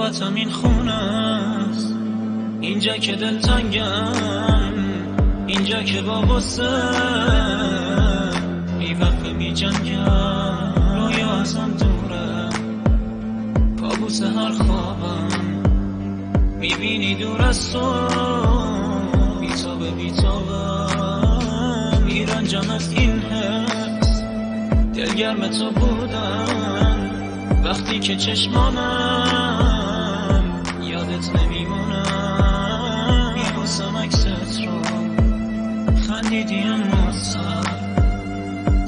غربتم این خونه است، اینجا که دلتنگم، اینجا که با غصه بیوقفه می جنگم. رویا ازم دوره، کابوس هر خوابم میبینی دور از تو، بیتابه بیتابم میرنجم از این حس. دلگرم تو بودن وقتی که چشمانم یادت نمیمونم. میبوسم عکست رو، خندیدی اما سر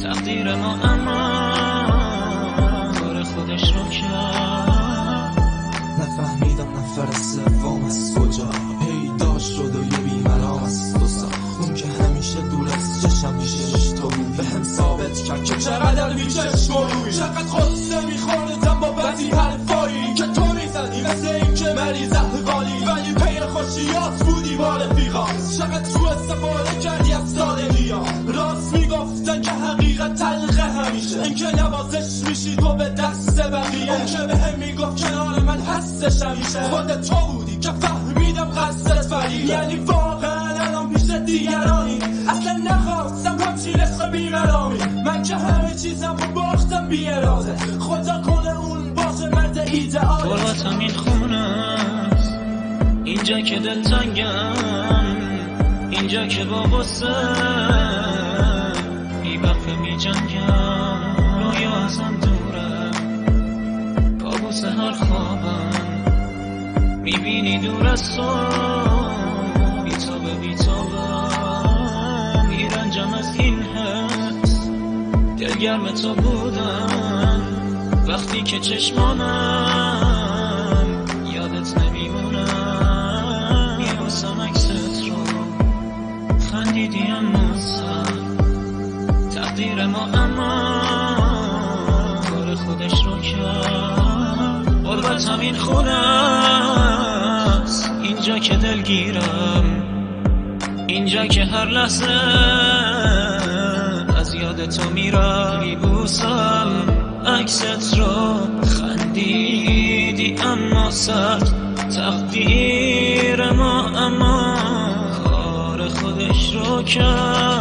تقدیر ما اما کار خودش رو کرد. نفهمیدم نفر سوم از کجا پیدا شد و یه بیمرام از تو سا. اون که همیشه دور از چشم میشه تو به هم ثابت کرد که چقدر بیچش گروی، چقدر خودسه میخوردم با بدی حرفایی که تو میزدی مثل این که مریض احوالی، ولی پی خوشیات بودی با رفیقات. چقدر تو استفاده کردی از سادگی ها، راست میگفتن که حقیقت تلخه همیشه، این که نوازش میشی تو به دست بقیه. اون که به هم میگفت کنار من هستش همیشه، خودت تو بودی که فهمیدم قصدت فریده. یعنی واقعا الان پیش دیگرانی، اصلا نخواستم همچین عشق بیمرامی. من که همه چیزم رو باختم بی اراده، خدا کنه اون باشه مرد ایدئاله. غربتم این خونه است، اینجا که دلتنگم، اینجا که با غصه بیوقفه می جنگم. رویا ازم دوره، کابوس هر خوابم میبینی دور از تو، بیتابه بیتابم میرنجم از این حس. دلگرم تو بودم وقتی که چشمانم یادت نمیمونم. میبوسم عکست رو، خندیدی اما سر تقدیر ما اما کار خودش رو کرد. غربتم این خونه است، اینجا که دلگیرم، اینجا که هر لحظه از یاد تو میرم. میبوسم عکست رو، خندیدی اما سرد تقدیر ما اما کار خودش رو کرد.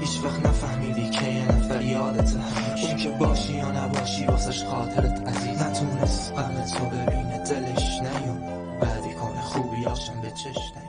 هیچ وقت نفهمیدی که یه نفر یادت همیشه، اون که باشی یا نباشی واسش خاطرت عزیز. نتونست قلب تو ببینه دلش نیوم، بعدی کنه خوبیاشم به چشم.